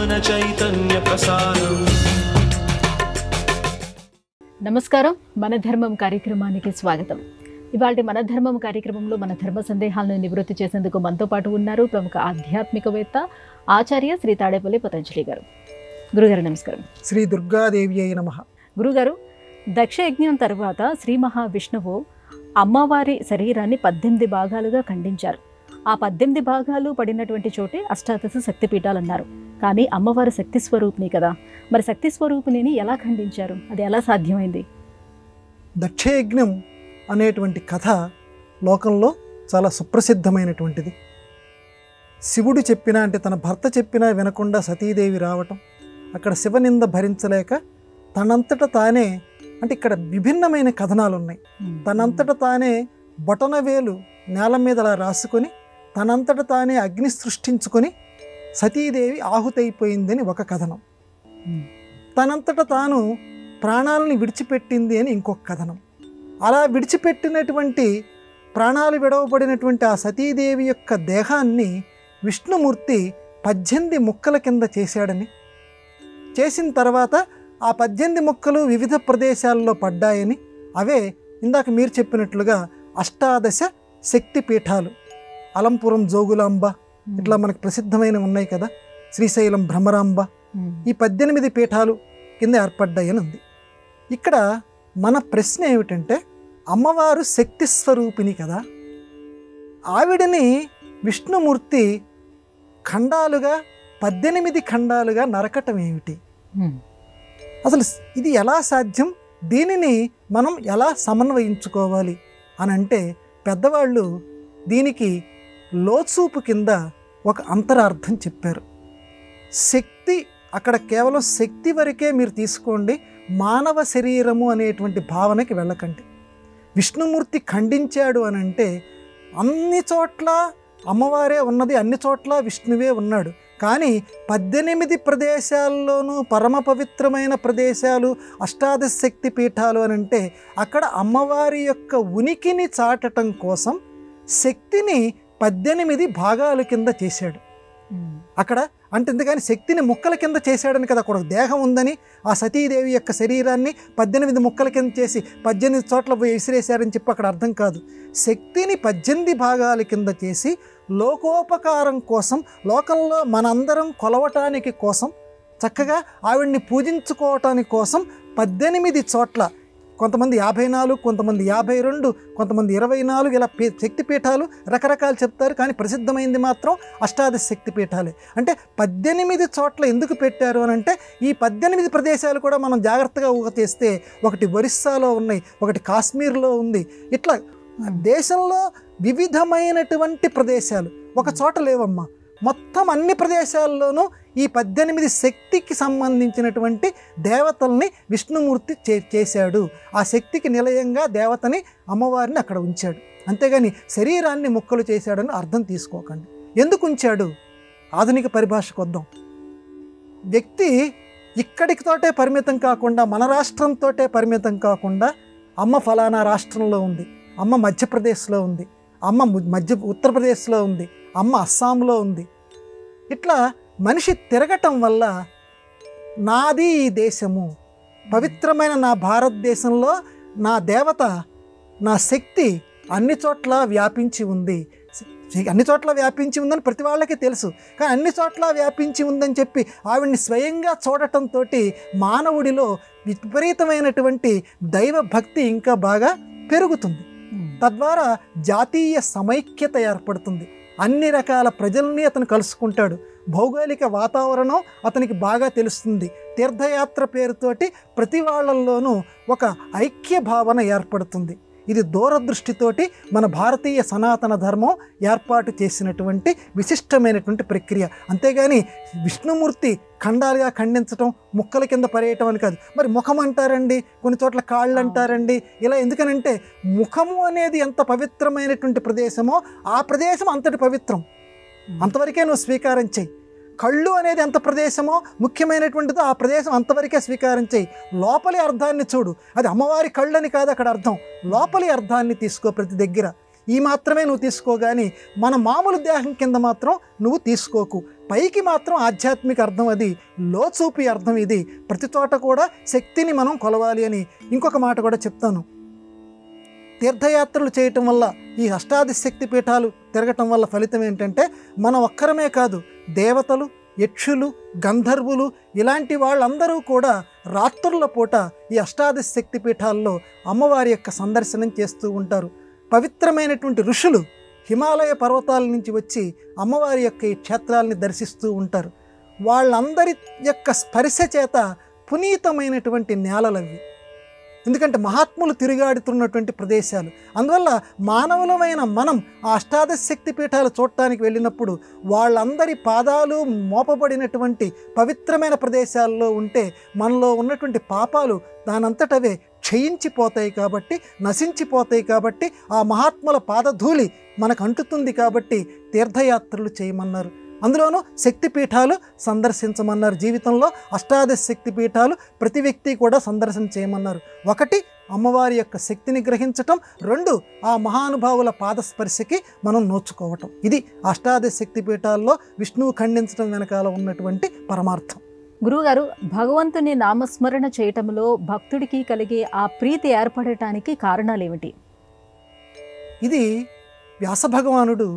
ज्ञान चैतन्य प्रसारम्। నమస్కారం మన ధర్మం కార్యక్రమానికి స్వాగతం. ఇవాల్టి మన ధర్మం కార్యక్రమంలో మన ధర్మ సందేహాలను నివృత్తి చేసేందుకు మనతో పాటు ఉన్నారు ప్రముఖ ఆధ్యాత్మికవేత్త ఆచార్య శ్రీ తాడేపల్లి పతంజలి గారు. గురుగారు నమస్కారం. శ్రీ దుర్గాదేవి అయి నమః. గురుగారు, దక్ష యజ్ఞం తర్వాత శ్రీ మహావిష్ణువు అమ్మవారి శరీరాన్ని 18 భాగాలుగా ఖండించారు. ఆ 18 భాగాలు పడినటువంటి చోటే అష్టాదశ శక్తిపీఠాలు అన్నారు. కానీ అమ్మవారి శక్తి స్వరూపిణి కదా, మరి శక్తి స్వరూపిణిని ఎలా ఖండించారు? అది ఎలా సాధ్యమైంది? దక్షయజ్ఞం అనేటువంటి కథ లోకంలో చాలా సుప్రసిద్ధమైనటువంటిది. శివుడు చెప్పినా అంటే తన భర్త చెప్పినా వినకుండా సతీదేవి రావటం, అక్కడ శివనింద భరించలేక తనంతట తానే, అంటే ఇక్కడ విభిన్నమైన కథనాలు ఉన్నాయి. తనంతట తానే బొటనవేలు నేల మీద అలా రాసుకొని తనంతట తానే అగ్ని సృష్టించుకొని సతీదేవి ఆహుతైపోయిందని ఒక కథనం, తనంతట తాను ప్రాణాలని విడిచిపెట్టింది అని ఇంకొక కథనం. అలా విడిచిపెట్టినటువంటి ప్రాణాలు విడవబడినటువంటి ఆ సతీదేవి యొక్క దేహాన్ని విష్ణుమూర్తి 18 ముక్కల కింద చేశాడని, చేసిన తర్వాత ఆ 18 ముక్కలు వివిధ ప్రదేశాల్లో పడ్డాయని, అవే ఇందాక మీరు చెప్పినట్లుగా అష్టాదశ శక్తిపీఠాలు, అలంపురం జోగులాంబ, ఇట్లా మనకు ప్రసిద్ధమైన ఉన్నాయి కదా, శ్రీశైలం భ్రమరాంబ, ఈ 18 పీఠాలు కింద ఏర్పడ్డాయని ఉంది. ఇక్కడ మన ప్రశ్న ఏమిటంటే, అమ్మవారు శక్తి స్వరూపిణి కదా, ఆవిడని విష్ణుమూర్తి ఖండాలుగా 18 ఖండాలుగా నరకటం ఏమిటి? అసలు ఇది ఎలా సాధ్యం? దీనిని మనం ఎలా సమన్వయించుకోవాలి అని అంటే, పెద్దవాళ్ళు దీనికి లోచూపు కింద ఒక అంతరార్థం చెప్పారు. శక్తి అక్కడ కేవలం శక్తి వరకే మీరు తీసుకోండి, మానవ శరీరము అనేటువంటి భావనకి వెళ్ళకండి. విష్ణుమూర్తి ఖండించాడు అని అంటే అన్ని చోట్ల అమ్మవారే ఉన్నది, అన్ని చోట్ల విష్ణువే ఉన్నాడు. కానీ 18 ప్రదేశాల్లోనూ పరమ పవిత్రమైన ప్రదేశాలు అష్టాదశ శక్తి పీఠాలు అని అంటే అక్కడ అమ్మవారి యొక్క ఉనికిని చాటటం కోసం శక్తిని 18 భాగాల కింద చేశాడు. అక్కడ అంటే ఎందుకని శక్తిని ముక్కల కింద చేశాడని కదా, అక్కడ దేహం ఉందని ఆ సతీదేవి యొక్క శరీరాన్ని 18 ముక్కల కింద చేసి 18 చోట్ల విసిరేశారని చెప్పి అక్కడ అర్థం కాదు. శక్తిని 18 భాగాల కింద చేసి లోకోపకారం కోసం, లోకంలో మనందరం కొలవటానికి కోసం, చక్కగా ఆవిడ్ని పూజించుకోవటానికి కోసం 18 చోట్ల, కొంతమంది 54, కొంతమంది 52, కొంతమంది 24, ఇలా శక్తిపీఠాలు రకరకాలు చెప్తారు. కానీ ప్రసిద్ధమైంది మాత్రం అష్టాదశ శక్తిపీఠాలే. అంటే 18 చోట్ల ఎందుకు పెట్టారు అని అంటే, ఈ 18 ప్రదేశాలు కూడా మనం జాగ్రత్తగా ఊహ చేస్తే ఒకటి ఒరిస్సాలో ఉన్నాయి, ఒకటి కాశ్మీర్లో ఉంది, ఇట్లా దేశంలో వివిధమైనటువంటి ప్రదేశాలు ఒక చోట లేవమ్మా. మొత్తం అన్ని ప్రదేశాల్లోనూ ఈ 18 శక్తికి సంబంధించినటువంటి దేవతల్ని విష్ణుమూర్తి చేశాడు. ఆ శక్తికి నిలయంగా దేవతని, అమ్మవారిని అక్కడ ఉంచాడు. అంతేగాని శరీరాన్ని ముక్కలు చేశాడని అర్థం తీసుకోకండి. ఎందుకు ఉంచాడు? ఆధునిక పరిభాషకు వద్దాం. వ్యక్తి ఇక్కడితోటే పరిమితం కాకుండా, మన రాష్ట్రంతోటే పరిమితం కాకుండా, అమ్మ ఫలానా రాష్ట్రంలో ఉంది, అమ్మ మధ్యప్రదేశ్లో ఉంది, అమ్మ ఉత్తరప్రదేశ్లో ఉంది, అమ్మ అస్సాంలో ఉంది, ఇట్లా మనిషి తిరగటం వల్ల నాది ఈ దేశము, పవిత్రమైన నా భారతదేశంలో నా దేవత, నా శక్తి అన్ని చోట్ల వ్యాపించి ఉంది. అన్ని చోట్ల వ్యాపించి ఉందని ప్రతి వాళ్ళకి తెలుసు. కానీ అన్ని చోట్ల వ్యాపించి ఉందని చెప్పి ఆవిడ్ని స్వయంగా చూడటంతో మానవుడిలో విపరీతమైనటువంటి దైవ భక్తి ఇంకా బాగా పెరుగుతుంది. తద్వారా జాతీయ సమైక్యత ఏర్పడుతుంది. అన్ని రకాల ప్రజల్ని అతను కలుసుకుంటాడు. భౌగోళిక వాతావరణం అతనికి బాగా తెలుస్తుంది. తీర్థయాత్ర పేరుతోటి ప్రతి వాళ్ళల్లోనూ ఒక ఐక్య భావన ఏర్పడుతుంది. ఇది దూరదృష్టితోటి మన భారతీయ సనాతన ధర్మం ఏర్పాటు చేసినటువంటి విశిష్టమైనటువంటి ప్రక్రియ. అంతేగాని విష్ణుమూర్తి ఖండాలుగా ఖండించటం, ముక్కల కింద పరేయటం అని కాదు. మరి ముఖం అంటారండి, కొన్ని చోట్ల కాళ్ళు అంటారండి. ఇలా ఎందుకనంటే ముఖము అనేది ఎంత పవిత్రమైనటువంటి ప్రదేశమో ఆ ప్రదేశం అంతటి పవిత్రం, అంతవరకే నువ్వు స్వీకారం చెయ్యి. కళ్ళు అనేది ఎంత ప్రదేశమో ముఖ్యమైనటువంటిదో ఆ ప్రదేశం అంతవరకే స్వీకారం చేయి. లోపలి అర్థాన్ని చూడు. అది అమ్మవారి కళ్ళని కాదు అక్కడ అర్థం, లోపలి అర్థాన్ని తీసుకో ప్రతి దగ్గర. ఈ మాత్రమే నువ్వు తీసుకోగాని మన మామూలు దేహం కింద మాత్రం నువ్వు తీసుకోకు. పైకి మాత్రం ఆధ్యాత్మిక అర్థం అది, లోచూపి అర్థం ఇది. ప్రతి చోట కూడా శక్తిని మనం కొలవాలి అని ఇంకొక మాట కూడా చెప్తాను. తీర్థయాత్రలు చేయటం వల్ల, ఈ అష్టాదశ శక్తి పీఠాలు తిరగటం వల్ల ఫలితం ఏంటంటే మనం ఒక్కరమే కాదు, దేవతలు, యక్షులు, గంధర్వులు ఇలాంటి వాళ్ళందరూ కూడా రాత్రుల పూట ఈ అష్టాదశ శక్తి పీఠాల్లో అమ్మవారి యొక్క సందర్శనం చేస్తూ ఉంటారు. పవిత్రమైనటువంటి ఋషులు హిమాలయ పర్వతాల నుంచి వచ్చి అమ్మవారి యొక్క ఈ క్షేత్రాలని దర్శిస్తూ ఉంటారు. వాళ్ళందరి యొక్క స్పర్శ చేత పునీతమైనటువంటి నేలలవి. ఎందుకంటే మహాత్ములు తిరుగాడుతున్నటువంటి ప్రదేశాలు. అందువల్ల మానవులమైన మనం ఆ అష్టాదశ శక్తి పీఠాలు చూడటానికి వెళ్ళినప్పుడు వాళ్ళందరి పాదాలు మోపబడినటువంటి పవిత్రమైన ప్రదేశాల్లో ఉంటే మనలో ఉన్నటువంటి పాపాలు దానంతటవే క్షయించిపోతాయి కాబట్టి, నశించిపోతాయి కాబట్టి, ఆ మహాత్ముల పాదధూళి మనకు అంటుతుంది కాబట్టి తీర్థయాత్రలు చేయమన్నారు. అందులోనూ శక్తిపీఠాలు సందర్శించమన్నారు. జీవితంలో అష్టాదశ శక్తిపీఠాలు ప్రతి వ్యక్తి కూడా సందర్శన చేయమన్నారు. ఒకటి, అమ్మవారి యొక్క శక్తిని గ్రహించటం. రెండు, ఆ మహానుభావుల పాదస్పర్శకి మనం నోచుకోవటం. ఇది అష్టాదశ శక్తిపీఠాల్లో విష్ణువు ఖండించడం వెనకాల ఉన్నటువంటి పరమార్థం. గురువుగారు, భగవంతుని నామస్మరణ చేయటంలో భక్తుడికి కలిగే ఆ ప్రీతి ఏర్పడటానికి కారణాలు ఏమిటి? ఇది వ్యాస భగవానుడు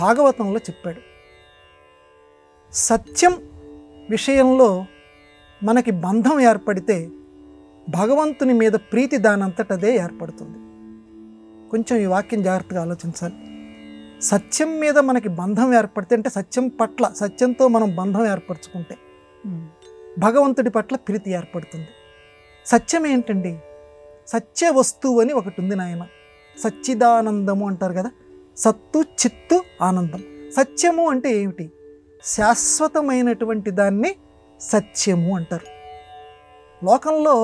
భాగవతంలో చెప్పాడు. సత్యం విషయంలో మనకి బంధం ఏర్పడితే భగవంతుని మీద ప్రీతి దానంతటదే ఏర్పడుతుంది. కొంచెం ఈ వాక్యం జాగ్రత్తగా ఆలోచించాలి. సత్యం మీద మనకి బంధం ఏర్పడితే, అంటే సత్యం పట్ల, సత్యంతో మనం బంధం ఏర్పరచుకుంటే భగవంతుడి పట్ల ప్రీతి ఏర్పడుతుంది. సత్యం ఏంటండి? సత్య వస్తువు అని ఒకటి ఉంది నాయన. సచ్చిదానందము అంటారు కదా, సత్తు చిత్తు ఆనందం. సత్యము అంటే ఏమిటి? శాశ్వతమైనటువంటి దాన్ని సత్యము అంటారు. లోకంలో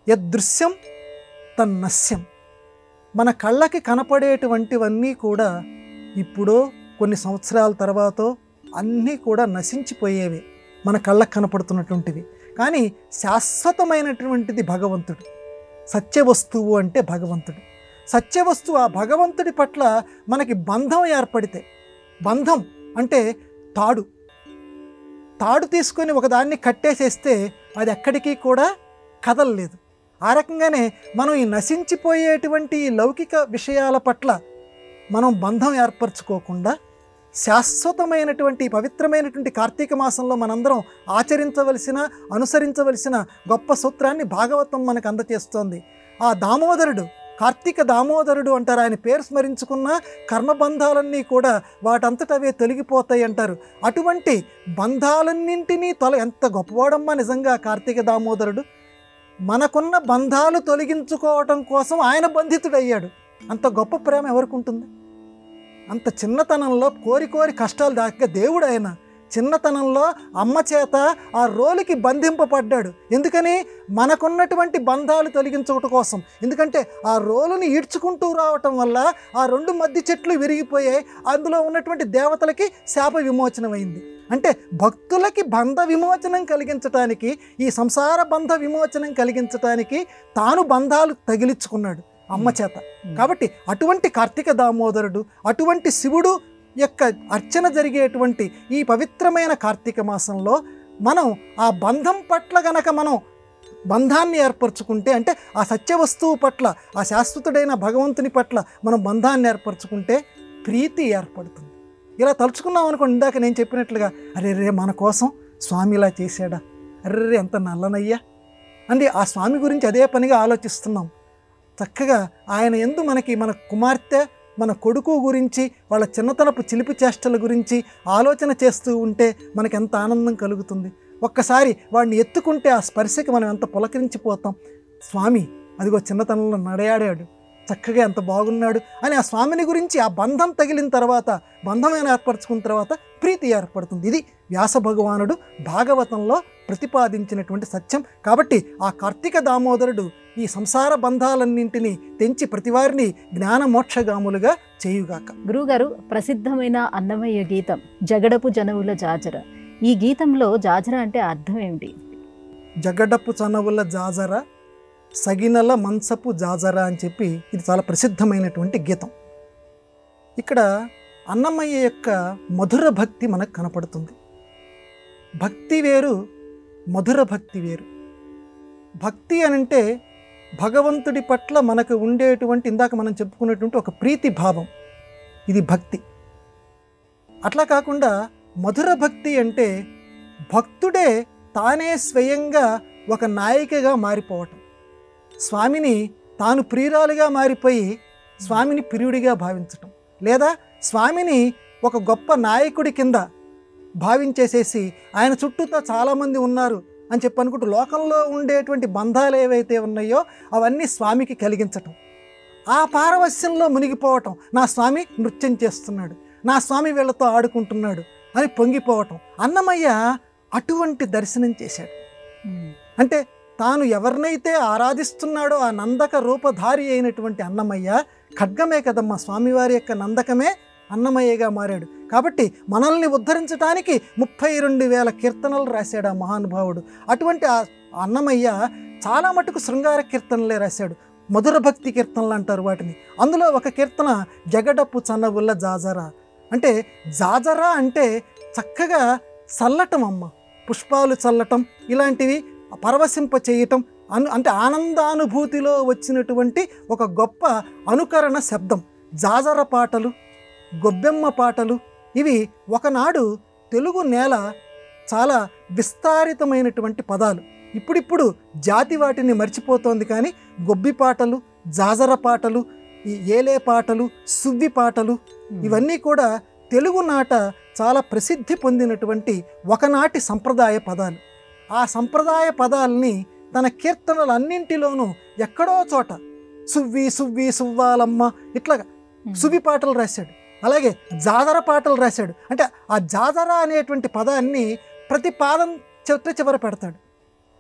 యదృశ్యం తన్నస్యం. మన కళ్ళకి కనపడేటువంటివన్నీ కూడా ఇప్పుడో కొన్ని సంవత్సరాల తర్వాత అన్నీ కూడా నశించిపోయేవి, మన కళ్ళకు కనపడుతున్నటువంటివి. కానీ శాశ్వతమైనటువంటిది భగవంతుడు. సత్యవస్తువు అంటే భగవంతుడు. సత్యవస్తువు ఆ భగవంతుడి పట్ల మనకి బంధం ఏర్పడితే, బంధం అంటే తాడు తీసుకొని ఒకదాన్ని కట్టేసేస్తే అది ఎక్కడికి కూడా కదలలేదు. ఆ రకంగానే మనం ఈ నశించిపోయేటువంటి ఈ లౌకిక విషయాల పట్ల మనం బంధం ఏర్పరచుకోకుండా శాశ్వతమైనటువంటి పవిత్రమైనటువంటి కార్తీక మాసంలో మనందరం ఆచరించవలసిన, అనుసరించవలసిన గొప్ప సూత్రాన్ని భాగవతం మనకు అందచేస్తోంది. ఆ దామోదరుడు, కార్తీక దామోదరుడు అంటారు. ఆయన పేరు స్మరించుకున్న కర్మబంధాలన్నీ కూడా వాటంతటవే తొలగిపోతాయి అంటారు. అటువంటి బంధాలన్నింటినీ ఎంత గొప్పవాడమ్మా నిజంగా కార్తీక దామోదరుడు. మనకున్న బంధాలు తొలగించుకోవటం కోసం ఆయన బంధితుడయ్యాడు. అంత గొప్ప ప్రేమ ఎవరికి ఉంటుంది? అంత చిన్నతనంలో కోరి కష్టాలు దాకా దేవుడు ఆయన చిన్నతనంలో అమ్మ చేత ఆ రోలుకి బంధింపబడ్డాడు. ఎందుకని? మనకున్నటువంటి బంధాలు తొలగించడం కోసం. ఎందుకంటే ఆ రోలుని ఈడ్చుకుంటూ రావటం వల్ల ఆ రెండు మధ్య చెట్లు విరిగిపోయాయి. అందులో ఉన్నటువంటి దేవతలకి శాప విమోచనమైంది. అంటే భక్తులకి బంధ విమోచనం కలిగించటానికి, ఈ సంసార బంధ విమోచనం కలిగించటానికి తాను బంధాలు తగిలించుకున్నాడు అమ్మ చేత. కాబట్టి అటువంటి కార్తీక దామోదరుడు, అటువంటి శివుడు యొక్క అర్చన జరిగేటువంటి ఈ పవిత్రమైన కార్తీక మాసంలో మనం ఆ బంధం పట్ల గనక మనం బంధాన్ని ఏర్పరచుకుంటే, అంటే ఆ సత్యవస్తువు పట్ల, ఆ శాశ్వతుడైన భగవంతుని పట్ల మనం బంధాన్ని ఏర్పరచుకుంటే ప్రీతి ఏర్పడుతుంది. ఇలా తలుచుకున్నాం అనుకోండి, ఇందాక నేను చెప్పినట్లుగా, అరే మన కోసం స్వామి ఇలా చేశాడా, అర్రే ఎంత నల్లనయ్యా అండి, ఆ స్వామి గురించి అదే పనిగా ఆలోచిస్తున్నాం. చక్కగా ఆయన యందు మనకి మన కుమార్తె, మన కొడుకు గురించి, వాళ్ళ చిన్నతనపు చిలిపి చేష్టల గురించి ఆలోచన చేస్తూ ఉంటే మనకి ఎంత ఆనందం కలుగుతుంది. ఒక్కసారి వాడిని ఎత్తుకుంటే ఆ స్పర్శకి మనం ఎంత పులకరించిపోతాం. స్వామి అదిగో చిన్నతనంలో నడయాడాడు, చక్కగా ఎంత బాగున్నాడు అని ఆ స్వామిని గురించి ఆ బంధం తగిలిన తర్వాత, బంధమైన ఏర్పరచుకున్న తర్వాత ప్రీతి ఏర్పడుతుంది. ఇది వ్యాస భగవానుడు భాగవతంలో ప్రతిపాదించినటువంటి సత్యం. కాబట్టి ఆ కార్తీక దామోదరుడు ఈ సంసార బంధాలన్నింటినీ తెంచి ప్రతివారిని జ్ఞాన మోక్షగాములుగా చేయుగాక. గురువుగారు, ప్రసిద్ధమైన అన్నమయ్య గీతం జగడపు జనవుల జాజర, ఈ గీతంలో జాజర అంటే అర్థం ఏమిటి? జగడపు చనవుల జాజర సగినల మంచపు జాజరా అని చెప్పి ఇది చాలా ప్రసిద్ధమైనటువంటి గీతం. ఇక్కడ అన్నమయ్య యొక్క మధుర భక్తి మనకు కనపడుతుంది. భక్తి వేరు, మధుర భక్తి వేరు. భక్తి అనంటే భగవంతుడి పట్ల మనకు ఉండేటువంటి ఇందాక మనం చెప్పుకున్నటువంటి ఒక ప్రీతి భావం, ఇది భక్తి. అట్లా కాకుండా మధుర భక్తి అంటే భక్తుడే తానే స్వయంగా ఒక నాయికగా మారిపోవటం, స్వామిని తాను ప్రియురాలుగా మారిపోయి స్వామిని ప్రియుడిగా భావించటం, లేదా స్వామిని ఒక గొప్ప నాయకుడి కింద భావించేసేసి ఆయన చుట్టూతో చాలామంది ఉన్నారు అని చెప్పి అనుకుంటూ లోకంలో ఉండేటువంటి బంధాలు ఏవైతే ఉన్నాయో అవన్నీ స్వామికి కలిగించటం, ఆ పారవస్యంలో మునిగిపోవటం. నా స్వామి నృత్యం చేస్తున్నాడు, నా స్వామి వీళ్ళతో ఆడుకుంటున్నాడు అని పొంగిపోవటం. అన్నమయ్య అటువంటి దర్శనం చేశాడు. అంటే తాను ఎవరినైతే ఆరాధిస్తున్నాడో ఆ నందక రూపధారి అయినటువంటి అన్నమయ్య ఖడ్గమే కదమ్మా, స్వామివారి యొక్క నందకమే అన్నమయ్యగా మారాడు. కాబట్టి మనల్ని ఉద్ధరించడానికి 32,000 కీర్తనలు రాశాడు ఆ మహానుభావుడు. అటువంటి ఆ అన్నమయ్య చాలా మటుకు శృంగార కీర్తనలే రాశాడు, మధుర భక్తి కీర్తనలు అంటారు వాటిని. అందులో ఒక కీర్తన జగడప్పు చన్నవుల్ల జాజరా. అంటే జాజరా అంటే చక్కగా చల్లటం అమ్మ, పుష్పాలు చల్లటం, ఇలాంటివి పరవశింప చేయటం, అంటే ఆనందానుభూతిలో వచ్చినటువంటి ఒక గొప్ప అనుకరణ శబ్దం. జాజర పాటలు, గొబ్బెమ్మ పాటలు ఇవి ఒకనాడు తెలుగు నేల చాలా విస్తారితమైనటువంటి పదాలు. ఇప్పుడిప్పుడు జాతి వాటిని మర్చిపోతోంది, కానీ గొబ్బి పాటలు, జాజర పాటలు, ఈ ఏలే పాటలు, సువ్వి పాటలు ఇవన్నీ కూడా తెలుగునాట చాలా ప్రసిద్ధి పొందినటువంటి ఒకనాటి సంప్రదాయ పదాలు. ఆ సంప్రదాయ పదాలని తన కీర్తనలన్నింటిలోనూ ఎక్కడో చోట సువ్వి సువ్వి సువ్వాలమ్మ ఇట్లా సువ్వి పాటలు రాశాడు. అలాగే జాజర పాటలు రాశాడు. అంటే ఆ జాజర అనేటువంటి పదాన్ని ప్రతి పాదం చివర పెడతాడు,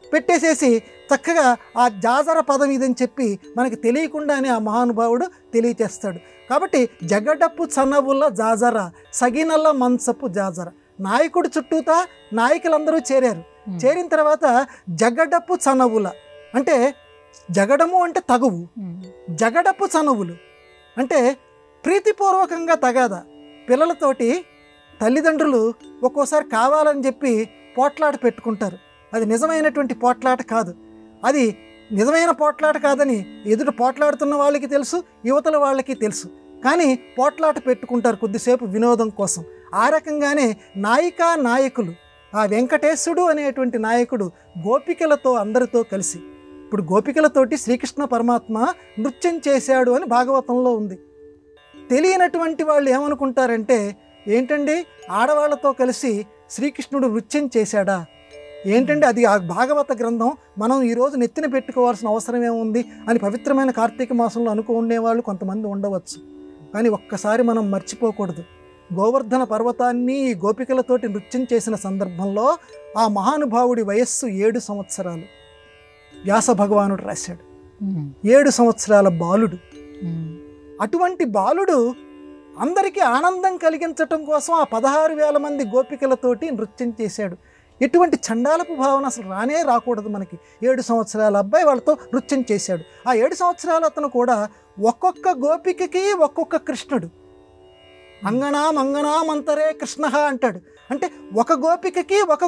పెట్టేసేసి చక్కగా ఆ జాజర పదం ఇదని చెప్పి మనకి తెలియకుండానే ఆ మహానుభావుడు తెలియచేస్తాడు. కాబట్టి జగడప్పు చన్నవుల జాజర సగినల్ల మంచపు జాజర. నాయకుడు చుట్టూతా నాయకులందరూ చేరారు. చేరిన తర్వాత జగడప్పు చనవుల అంటే జగడము అంటే తగువు, జగడప్పు చనవులు అంటే ప్రీతిపూర్వకంగా తగాదా. పిల్లలతోటి తల్లిదండ్రులు ఒక్కోసారి కావాలని చెప్పి పోట్లాట పెట్టుకుంటారు. అది నిజమైనటువంటి పోట్లాట కాదు, అది నిజమైన పోట్లాట కాదని ఎదుట పోట్లాడుతున్న వాళ్ళకి తెలుసు, యువతల వాళ్ళకి తెలుసు. కానీ పోట్లాట పెట్టుకుంటారు కొద్దిసేపు వినోదం కోసం. ఆ రకంగానే నాయికా నాయకులు, ఆ వెంకటేశుడు అనేటువంటి నాయకుడు గోపికలతో అందరితో కలిసి, ఇప్పుడు గోపికలతోటి శ్రీకృష్ణ పరమాత్మ నృత్యం చేశాడు అని భాగవతంలో ఉంది. తెలియనటువంటి వాళ్ళు ఏమనుకుంటారంటే, ఏంటండి ఆడవాళ్లతో కలిసి శ్రీకృష్ణుడు నృత్యం చేశాడా, ఏంటంటే అది ఆ భాగవత గ్రంథం మనం ఈరోజు నెత్తిన పెట్టుకోవాల్సిన అవసరం ఏముంది అని పవిత్రమైన కార్తీక మాసంలో అనుకునేవాళ్ళు కొంతమంది ఉండవచ్చు. కానీ ఒక్కసారి మనం మర్చిపోకూడదు, గోవర్ధన పర్వతాన్ని ఈ గోపికలతోటి నృత్యం చేసిన సందర్భంలో ఆ మహానుభావుడి వయస్సు 7 సంవత్సరాలు. వ్యాస భగవానుడు రాశాడు, 7 సంవత్సరాల బాలుడు. అటువంటి బాలుడు అందరికీ ఆనందం కలిగించటం కోసం ఆ 16,000 మంది గోపికలతోటి నృత్యం చేశాడు. ఎటువంటి చండాలపు భావన అసలు రానే రాకూడదు మనకి. 7 సంవత్సరాల అబ్బాయి వాళ్ళతో నృత్యం చేశాడు. ఆ 7 సంవత్సరాల అతను కూడా ఒక్కొక్క గోపికకి ఒక్కొక్క కృష్ణుడు. అంగనామంతరే కృష్ణ అంటాడు. అంటే ఒక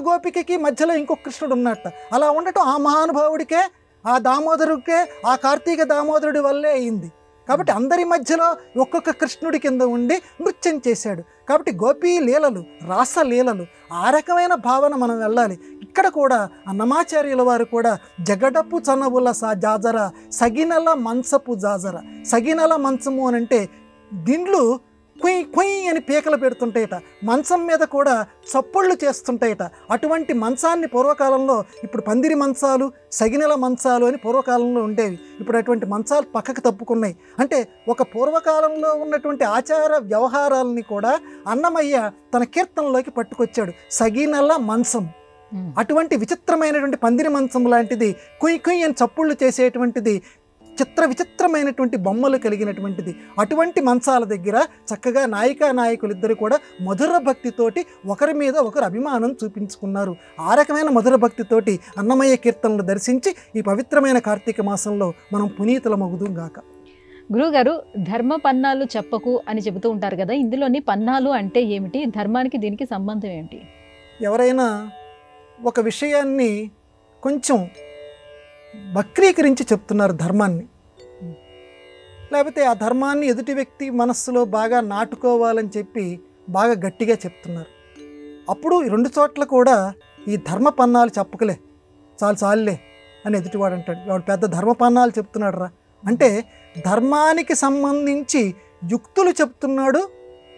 గోపికకి మధ్యలో ఇంకొక కృష్ణుడు ఉన్నట్ట. అలా ఉండటం ఆ మహానుభావుడికే, ఆ దామోదరుడికే, ఆ కార్తీక దామోదరుడి వల్లే అయింది. కాబట్టి అందరి మధ్యలో ఒక్కొక్క కృష్ణుడి కింద ఉండి నృత్యం చేశాడు. కాబట్టి గోపీ లీలలు, రాసలీలలు, ఆ రకమైన భావన మనం వెళ్ళాలి. ఇక్కడ కూడా అన్నమాచార్యుల వారు కూడా జగడపు చనవుల జాజర సగినల మంచపు జాజర. సగినల మంచము అని అంటే దిండ్లు కుయ్ కుయ్ అని పీకలు పెడుతుంటాయట, మంచం మీద కూడా చప్పుళ్ళు చేస్తుంటాయట. అటువంటి మంచాన్ని పూర్వకాలంలో, ఇప్పుడు పందిరి మంచాలు, సగినెల మంచాలు అని పూర్వకాలంలో ఉండేవి. ఇప్పుడు అటువంటి మంచాలు పక్కకు తప్పుకున్నాయి. అంటే ఒక పూర్వకాలంలో ఉన్నటువంటి ఆచార వ్యవహారాలని కూడా అన్నమయ్య తన కీర్తనలోకి పట్టుకొచ్చాడు. సగినెల మంచం, అటువంటి విచిత్రమైనటువంటి పందిరి మంచం లాంటిది, కుయ్ కుయ్ అని చప్పుళ్ళు చేసేటువంటిది, చిత్ర విచిత్రమైనటువంటి బొమ్మలు కలిగినటువంటిది. అటువంటి మంచాల దగ్గర చక్కగా నాయికా నాయకులిద్దరు కూడా మధుర భక్తితోటి ఒకరి మీద ఒకరు అభిమానం చూపించుకున్నారు. ఆ రకమైన మధుర భక్తితోటి అన్నమయ్య కీర్తనలు దర్శించి ఈ పవిత్రమైన కార్తీక మాసంలో మనం పునీతులమగుదుం గాక. గురువుగారు, ధర్మ పన్నాలు చెప్పకు అని చెబుతూ ఉంటారు కదా, ఇందులోని పన్నాలు అంటే ఏమిటి, ధర్మానికి దీనికి సంబంధం ఏమిటి? ఎవరైనా ఒక విషయాన్ని కొంచెం వక్రీకరించి చెప్తున్నారు ధర్మాన్ని, లేకపోతే ఆ ధర్మాన్ని ఎదుటి వ్యక్తి మనస్సులో బాగా నాటుకోవాలని చెప్పి బాగా గట్టిగా చెప్తున్నారు. అప్పుడు రెండు చోట్ల కూడా ఈ ధర్మ పన్నాలు చెప్పకలే, చాలులే అని ఎదుటివాడు అంటాడు. వాడు పెద్ద ధర్మ పన్నాలు చెప్తున్నాడు రా అంటే ధర్మానికి సంబంధించి యుక్తులు చెప్తున్నాడు,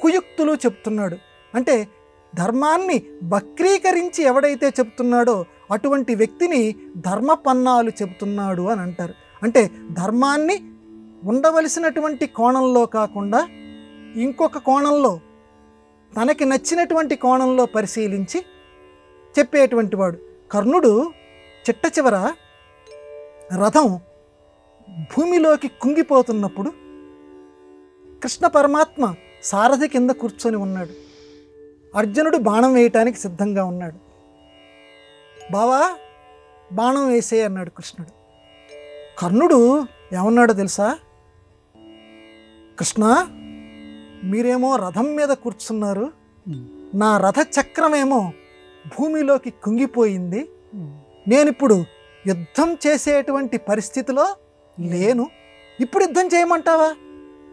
కుయుక్తులు చెప్తున్నాడు. అంటే ధర్మాన్ని వక్రీకరించి ఎవడైతే చెప్తున్నాడో అటువంటి వ్యక్తిని ధర్మ పన్నాలు చెబుతున్నాడు అని అంటారు. అంటే ధర్మాన్ని ఉండవలసినటువంటి కోణంలో కాకుండా ఇంకొక కోణంలో, తనకి నచ్చినటువంటి కోణంలో పరిశీలించి చెప్పేటువంటి వాడు. కర్ణుడు చిట్ట చివర రథం భూమిలోకి కుంగిపోతున్నప్పుడు కృష్ణ పరమాత్మ సారథి కింద కూర్చొని ఉన్నాడు. అర్జునుడు బాణం వేయటానికి సిద్ధంగా ఉన్నాడు. బావా బాణం వేసే అన్నాడు కృష్ణుడు. కర్ణుడు ఏమన్నాడో తెలుసా? కృష్ణ, మీరేమో రథం మీద కూర్చున్నారు, నా రథ చక్రమేమో భూమిలోకి కుంగిపోయింది, నేనిప్పుడు యుద్ధం చేసేటువంటి పరిస్థితిలో లేను, ఇప్పుడు యుద్ధం చేయమంటావా?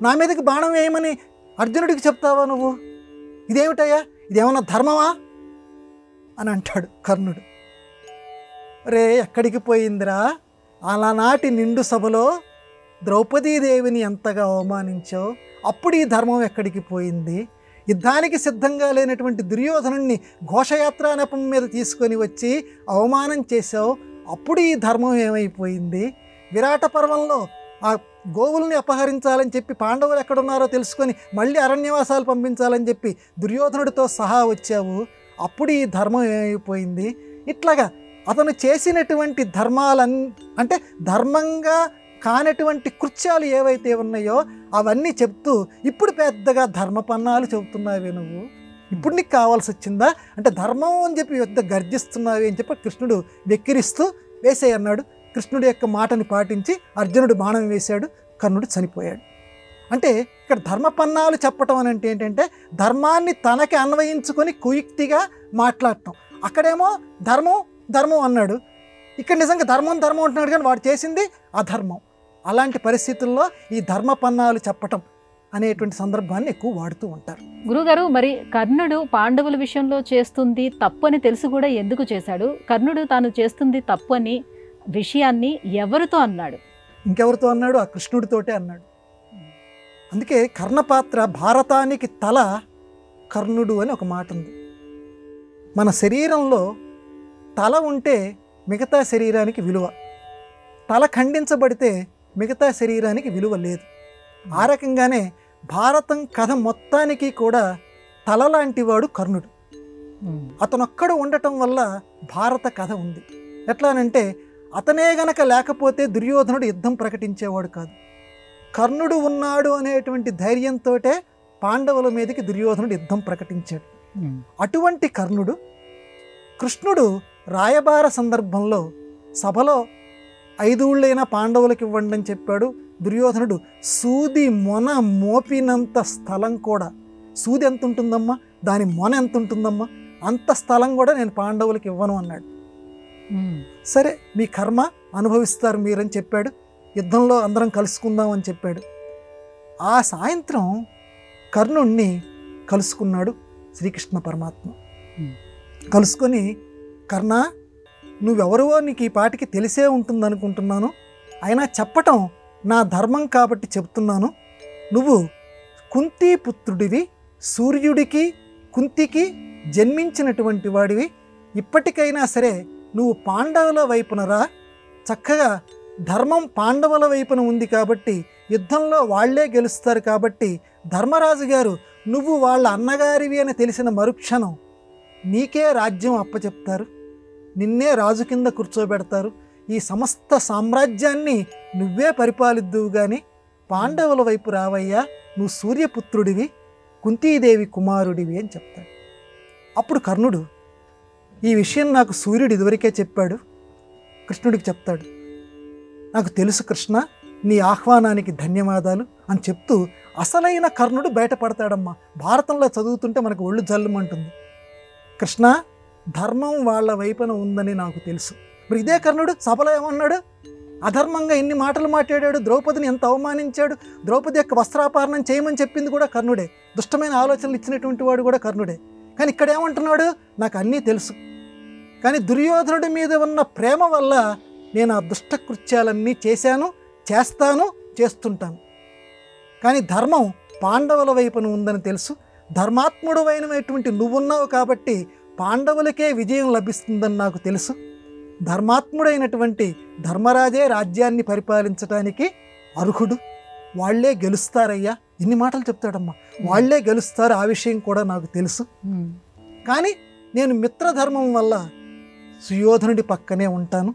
నా మీదకి బాణం వేయమని అర్జునుడికి చెప్తావా నువ్వు? ఇదేమిటయ్యా, ఇదేమన్నా ధర్మమా అని అంటాడు కర్ణుడు. రే, ఎక్కడికి పోయిందిరా అలనాటి నిండు సభలో ద్రౌపదీదేవిని ఎంతగా అవమానించావు, అప్పుడు ఈ ధర్మం ఎక్కడికి పోయింది? యుద్ధానికి సిద్ధంగా లేనటువంటి దుర్యోధనుణ్ణి ఘోషయాత్రా నెపం మీద తీసుకొని వచ్చి అవమానం చేశావు, అప్పుడు ఈ ధర్మం ఏమైపోయింది? విరాట పర్వంలో ఆ గోవుల్ని అపహరించాలని చెప్పి పాండవులు ఎక్కడున్నారో తెలుసుకొని మళ్ళీ అరణ్యవాసాలు పంపించాలని చెప్పి దుర్యోధనుడితో సహా వచ్చావు, అప్పుడు ఈ ధర్మం ఏమైపోయింది? ఇట్లాగా అతను చేసినటువంటి అంటే ధర్మంగా కానటువంటి కృత్యాలు ఏవైతే ఉన్నాయో అవన్నీ చెప్తూ ఇప్పుడు పెద్దగా ధర్మపన్నాలు చెబుతున్నావే నువ్వు, ఇప్పుడు నీకు కావాల్సి వచ్చిందా అంటే ధర్మం అని చెప్పి పెద్ద గర్జిస్తున్నావే అని చెప్పి కృష్ణుడు వెక్కిరిస్తూ వేసేయి అన్నాడు. కృష్ణుడి యొక్క మాటని పాటించి అర్జునుడు బాణం వేశాడు, కర్ణుడు చనిపోయాడు. అంటే ఇక్కడ ధర్మపన్నాలు చెప్పటం అని అంటే ఏంటంటే ధర్మాన్ని తనకి అన్వయించుకొని కుయుక్తిగా మాట్లాడటం. అక్కడేమో ధర్మం ధర్మం అన్నాడు, ఇక్కడ నిజంగా ధర్మం ధర్మం అంటున్నాడు కానీ వాడు చేసింది అధర్మం. అలాంటి పరిస్థితుల్లో ఈ ధర్మపన్నాలు చెప్పటం అనేటువంటి సందర్భాన్ని ఎక్కువ వాడుతూ ఉంటారు. గురుగారు, మరి కర్ణుడు పాండవుల విషయంలో చేస్తుంది తప్పు అని తెలిసి కూడా ఎందుకు చేశాడు? కర్ణుడు తాను చేస్తుంది తప్పు అని విషయాన్ని ఎవరితో అన్నాడు? ఇంకెవరితో అన్నాడు? ఆ కృష్ణుడితోటే అన్నాడు. అందుకే కర్ణపాత్ర భారతానికి తల కర్ణుడు అని ఒక మాట ఉంది. మన శరీరంలో తల ఉంటే మిగతా శరీరానికి విలువ, తల ఖండించబడితే మిగతా శరీరానికి విలువ లేదు. ఆ రకంగానే భారతం కథ మొత్తానికి కూడా తల లాంటివాడు కర్ణుడు. అతనొక్కడు ఉండటం వల్ల భారత కథ ఉంది. ఎట్లానంటే అతనే గనక లేకపోతే దుర్యోధనుడు యుద్ధం ప్రకటించేవాడు కాదు. కర్ణుడు ఉన్నాడు అనేటువంటి ధైర్యంతో పాండవుల మీదకి దుర్యోధనుడు యుద్ధం ప్రకటించాడు. అటువంటి కర్ణుడు కృష్ణుడు రాయబార సందర్భంలో సభలో 5 ఊళ్ళైనా పాండవులకు ఇవ్వండి అని చెప్పాడు. దుర్యోధనుడు సూది మొన మోపినంత స్థలం కూడా, సూది ఎంత ఉంటుందమ్మా, దాని మొన ఎంత ఉంటుందమ్మా, అంత స్థలం కూడా నేను పాండవులకు ఇవ్వను అన్నాడు. సరే మీ కర్మ అనుభవిస్తారు మీరని చెప్పాడు. యుద్ధంలో అందరం కలుసుకుందాం అని చెప్పాడు. ఆ సాయంత్రం కర్ణుణ్ణి కలుసుకున్నాడు శ్రీకృష్ణ పరమాత్మ. కలుసుకొని, కర్ణ, నువ్వెవరివో నీకు ఈ పాటికి తెలిసే ఉంటుంది అనుకుంటున్నాను, అయినా చెప్పటం నా ధర్మం కాబట్టి చెప్తున్నాను. నువ్వు కుంతీపుత్రుడివి, సూర్యుడికి కుంతికి జన్మించినటువంటి వాడివి. ఇప్పటికైనా సరే నువ్వు పాండవుల వైపున రా. చక్కగా ధర్మం పాండవుల వైపున ఉంది కాబట్టి యుద్ధంలో వాళ్లే గెలుస్తారు కాబట్టి ధర్మరాజు గారు నువ్వు వాళ్ళ అన్నగారివి అని తెలిసిన మరుక్షణం నీకే రాజ్యం అప్పచెప్తారు, నిన్నే రాజు కింద కూర్చోబెడతారు. ఈ సమస్త సామ్రాజ్యాన్ని నువ్వే పరిపాలిద్దువు గాని పాండవుల వైపు రావయ్యా, నువ్వు సూర్యపుత్రుడివి, కుంతీదేవి కుమారుడివి అని చెప్తాడు. అప్పుడు కర్ణుడు ఈ విషయం నాకు సూర్యుడు ఇదివరకే చెప్పాడు, కృష్ణుడికి చెప్తాడు. నాకు తెలుసు కృష్ణ, నీ ఆహ్వానానికి ధన్యవాదాలు అని చెప్తూ అసలైన కర్ణుడు బయటపడతాడమ్మా. భారతంలో చదువుతుంటే మనకు ఒళ్ళు జల్లుమంటుంది. కృష్ణ, ధర్మం వాళ్ళ వైపున ఉందని నాకు తెలుసు. మరి ఇదే కర్ణుడు సభలో ఏమన్నాడు? అధర్మంగా ఎన్ని మాటలు మాట్లాడాడు, ద్రౌపదిని ఎంత అవమానించాడు, ద్రౌపది యొక్క వస్త్రాపహరణం చేయమని చెప్పింది కూడా కర్ణుడే, దుష్టమైన ఆలోచనలు ఇచ్చినటువంటి వాడు కూడా కర్ణుడే. కానీ ఇక్కడ ఏమంటున్నాడు? నాకు అన్నీ తెలుసు, కానీ దుర్యోధనుడి మీద ఉన్న ప్రేమ వల్ల నేను ఆ దుష్టకృత్యాలన్నీ చేశాను, చేస్తాను, చేస్తుంటాను. కానీ ధర్మం పాండవుల వైపున ఉందని తెలుసు. ధర్మాత్ముడు అయినటువంటి నువ్వున్నావు కాబట్టి పాండవులకే విజయం లభిస్తుందని నాకు తెలుసు. ధర్మాత్ముడైనటువంటి ధర్మరాజే రాజ్యాన్ని పరిపాలించడానికి అర్హుడు, వాళ్లే గెలుస్తారయ్యా. ఇన్ని మాటలు చెప్తాడమ్మా. వాళ్లే గెలుస్తారు, ఆ విషయం కూడా నాకు తెలుసు. కానీ నేను మిత్రధర్మం వల్ల సుయోధనుడి పక్కనే ఉంటాను.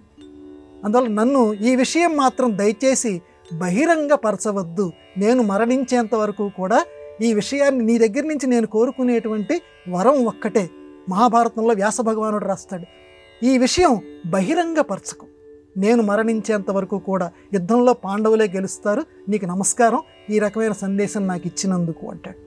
అందువల్ల నన్ను ఈ విషయం మాత్రం దయచేసి బహిరంగపరచవద్దు. నేను మరణించేంత వరకు కూడా ఈ విషయాన్ని నీ దగ్గర నుంచి నేను కోరుకునేటువంటి వరం ఒక్కటే. మహాభారతంలో వ్యాస భగవానుడు రాస్తాడు, ఈ విషయం బహిరంగపరచకు, నేను మరణించేంత వరకు కూడా యుద్ధంలో పాండవులే గెలుస్తారు, నీకు నమస్కారం, ఈ రకమైన సందేశం నాకు ఇచ్చినందుకు అంటాడు.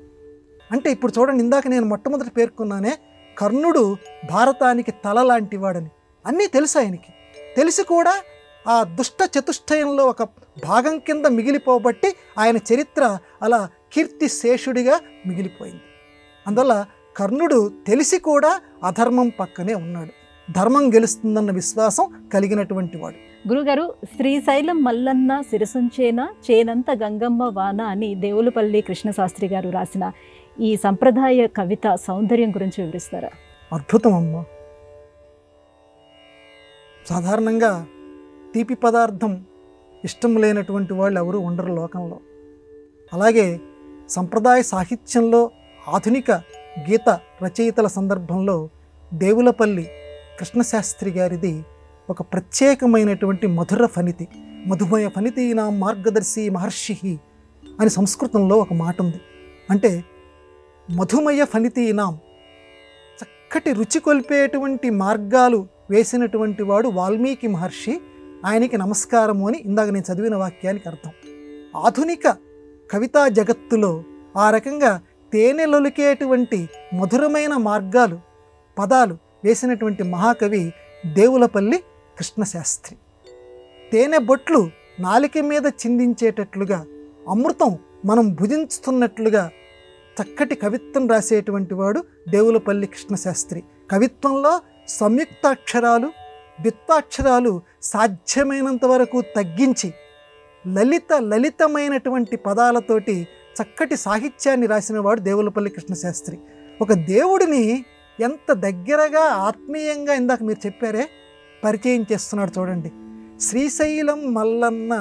అంటే ఇప్పుడు చూడండి, ఇందాక నేను మొట్టమొదట పేర్కొన్నానే, కర్ణుడు భారతానికి తల లాంటి వాడని. అన్నీ తెలుసు ఆయనకి. తెలిసి కూడా ఆ దుష్ట చతుష్టయంలో ఒక భాగం కింద మిగిలిపోబట్టి ఆయన చరిత్ర అలా కీర్తి శేషుడిగా మిగిలిపోయింది. అందువల్ల కర్ణుడు తెలిసి కూడా అధర్మం పక్కనే ఉన్నాడు, ధర్మం గెలుస్తుందన్న విశ్వాసం కలిగినటువంటి వాడు. గురుగారు, శ్రీశైలం మల్లన్న శిరసుంచేన చేనంత గంగమ్మ వాన అని దేవులపల్లి కృష్ణశాస్త్రి గారు రాసిన ఈ సంప్రదాయ కవిత సౌందర్యం గురించి వివరిస్తారా? అద్భుతం అమ్మ. సాధారణంగా తీపి పదార్థం ఇష్టం లేనటువంటి వాళ్ళు ఎవరు ఉండరు లోకంలో. అలాగే సంప్రదాయ సాహిత్యంలో ఆధునిక గీత రచయితల సందర్భంలో దేవులపల్లి కృష్ణశాస్త్రి గారిది ఒక ప్రత్యేకమైనటువంటి మధుర ఫణితి. మధుమయ ఫణితి నా మార్గదర్శి మహర్షి అని సంస్కృతంలో ఒక మాట ఉంది. అంటే మధుమయ ఫణితి నాం, చక్కటి రుచి కొల్పేటువంటి మార్గాలు వేసినటువంటి వాడు వాల్మీకి మహర్షి, ఆయనకి నమస్కారము అని ఇందాక నేను చదివిన వాక్యానికి అర్థం. ఆధునిక కవితా జగత్తులో ఆ రకంగా తేనెలొలికేటువంటి మధురమైన మార్గాలు, పదాలు వేసినటువంటి మహాకవి దేవులపల్లి కృష్ణశాస్త్రి. తేనె బొట్లు నాలిక మీద చిందించేటట్లుగా, అమృతం మనం భుజించుతున్నట్లుగా చక్కటి కవిత్వం రాసేటువంటి వాడు దేవులపల్లి కృష్ణశాస్త్రి. కవిత్వంలో సంయుక్తాక్షరాలు, ద్విత్వాక్షరాలు సాధ్యమైనంత వరకు తగ్గించి లలితమైనటువంటి పదాలతోటి చక్కటి సాహిత్యాన్ని రాసినవాడు దేవులపల్లి కృష్ణశాస్త్రి. ఒక దేవుడిని ఎంత దగ్గరగా ఆత్మీయంగా ఇందాక మీరు చెప్పారే పరిచయం చేస్తున్నాడు చూడండి. శ్రీశైలం మల్లన్న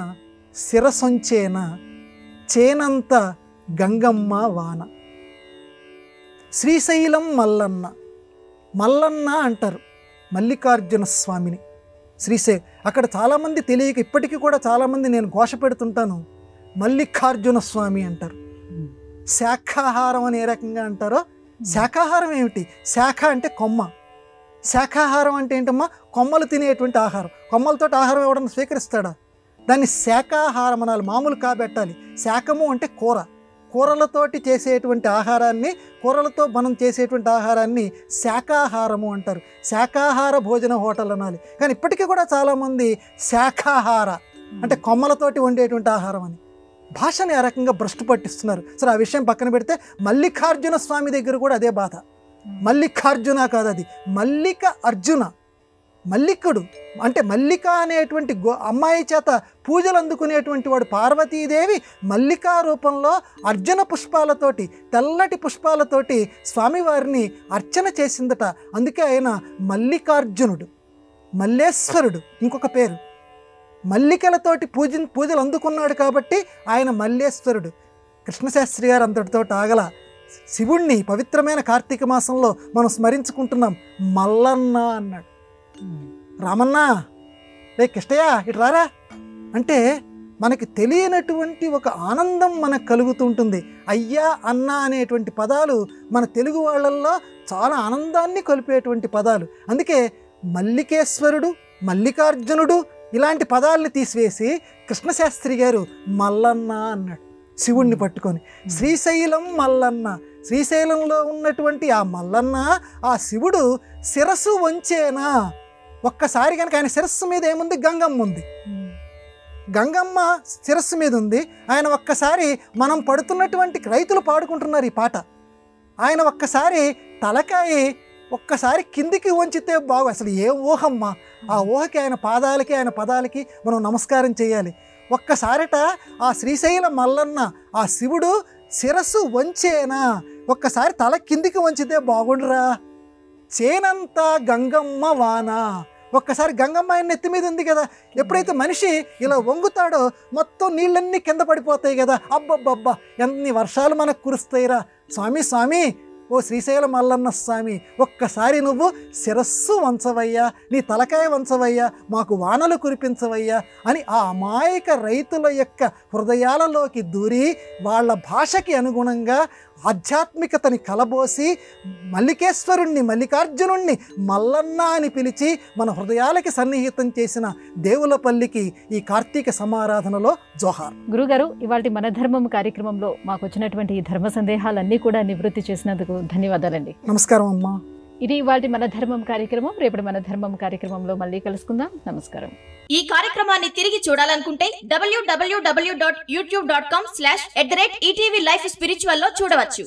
శిరసొంచేన చేనంత గంగమ్మ వాన. శ్రీశైలం మల్లన్న, మల్లన్న అంటారు మల్లికార్జున స్వామిని. అక్కడ చాలామంది తెలియక ఇప్పటికీ కూడా చాలామంది నేను ఘోష పెడుతుంటాను, మల్లికార్జున స్వామి అంటారు. శాఖాహారం అని ఏ రకంగా అంటారో, శాఖాహారం ఏమిటి? శాఖ అంటే కొమ్మ, శాఖాహారం అంటే ఏంటమ్మా? కొమ్మలు తినేటువంటి ఆహారం. కొమ్మలతో ఆహారం ఎవడన్నా స్వీకరిస్తాడా? దాన్ని శాఖాహారం అనాలి, మామూలు కాబెట్టాలి. శాఖము అంటే కూర, కూరలతోటి చేసేటువంటి ఆహారాన్ని, కూరలతో మనం చేసేటువంటి ఆహారాన్ని శాఖాహారము అంటారు. శాఖాహార భోజన హోటల్ అనాలి. కానీ ఇప్పటికీ కూడా చాలామంది శాఖాహార అంటే కొమ్మలతోటి వండేటువంటి ఆహారం అని భాషని ఆ రకంగా భ్రష్టు పట్టిస్తున్నారు. సరే, ఆ విషయం పక్కన పెడితే మల్లికార్జున స్వామి దగ్గర కూడా అదే బాధ. మల్లికార్జున కాదు, అది మల్లిక అర్జున. మల్లికుడు అంటే మల్లిక అనేటువంటి అమ్మాయి చేత పూజలు అందుకునేటువంటి వాడు. పార్వతీదేవి మల్లికా రూపంలో అర్జున పుష్పాలతోటి, తెల్లటి పుష్పాలతోటి స్వామివారిని అర్చన చేసిందట. అందుకే ఆయన మల్లికార్జునుడు, మల్లేశ్వరుడు ఇంకొక పేరు. మల్లికలతోటి పూజలు అందుకున్నాడు కాబట్టి ఆయన మల్లేశ్వరుడు. కృష్ణశాస్త్రి గారు అంతటితో ఆగల. శివుణ్ణి పవిత్రమైన కార్తీక మాసంలో మనం స్మరించుకుంటున్నాం. మల్లన్న అన్నాడు. రామన్నా రే కిష్టయ్య ఇటు రారా అంటే మనకి తెలియనటువంటి ఒక ఆనందం మనకు కలుగుతుంటుంది. అయ్యా అన్న అనేటువంటి పదాలు మన తెలుగు వాళ్ళల్లో చాలా ఆనందాన్ని కొలిపేటువంటి పదాలు. అందుకే మల్లికేశ్వరుడు, మల్లికార్జునుడు ఇలాంటి పదాలని తీసివేసి కృష్ణశాస్త్రి గారు మల్లన్న అన్నాడు శివుణ్ణి పట్టుకొని. శ్రీశైలం మల్లన్న, శ్రీశైలంలో ఉన్నటువంటి ఆ మల్లన్న, ఆ శివుడు శిరస్సు వంచేనా. ఒక్కసారి కనుక ఆయన శిరస్సు మీద ఏముంది? గంగమ్మ ఉంది. గంగమ్మ శిరస్సు మీద ఉంది. ఆయన ఒక్కసారి మనం పడుతున్నటువంటి రైతులు పాడుకుంటున్నారు ఈ పాట. ఆయన ఒక్కసారి తలకాయి ఒక్కసారి కిందికి వంచితే బాగు. అసలు ఏ ఊహమ్మ! ఆ ఊహకి, ఆయన పాదాలకి, ఆయన పదాలకి మనం నమస్కారం చేయాలి. ఒక్కసారిట ఆ శ్రీశైల మల్లన్న, ఆ శివుడు శిరస్సు వంచేనా, ఒక్కసారి తల కిందికి వంచితే బాగుండురా. చేనంతా గంగమ్మ వాన. ఒక్కసారి గంగమ్మ ఆయన నెత్తి మీద ఉంది కదా. ఎప్పుడైతే మనిషి ఇలా వంగుతాడో మొత్తం నీళ్ళన్నీ కింద పడిపోతాయి కదా. అబ్బబ్బబ్బా, ఎన్ని వర్షాలు మనకు కురుస్తాయిరా. స్వామి స్వామి, ఓ శ్రీశైల మల్లన్న స్వామి, ఒక్కసారి నువ్వు శిరస్సు వంచవయ్యా, నీ తలకాయ వంచవయ్యా, మాకు వానలు కురిపించవయ్యా అని ఆ అమాయక రైతుల యొక్క హృదయాలలోకి దూరి వాళ్ళ భాషకి అనుగుణంగా ఆధ్యాత్మికతని కలబోసి మల్లికేశ్వరుణ్ణి, మల్లికార్జునుణ్ణి మల్లన్న అని పిలిచి మన హృదయాలకి సన్నిహితం చేసిన దేవులపల్లికి ఈ కార్తీక సమారాధనలో జోహార్. గురుగారు, ఇవాళ మన ధర్మం కార్యక్రమంలో మాకు వచ్చినటువంటి ఈ ధర్మ సందేహాలన్నీ కూడా నివృత్తి చేసినందుకు ధన్యవాదాలండి. నమస్కారం అమ్మా. ఇది ఇవాళ మన ధర్మం కార్యక్రమం. రేపటి మన ధర్మం కార్యక్రమంలో మళ్ళీ కలుసుకుందాం. నమస్కారం. ఈ కార్యక్రమాన్ని తిరిగి చూడాలనుకుంటే www.youtube.com/ETV Life Spiritual లో చూడవచ్చు.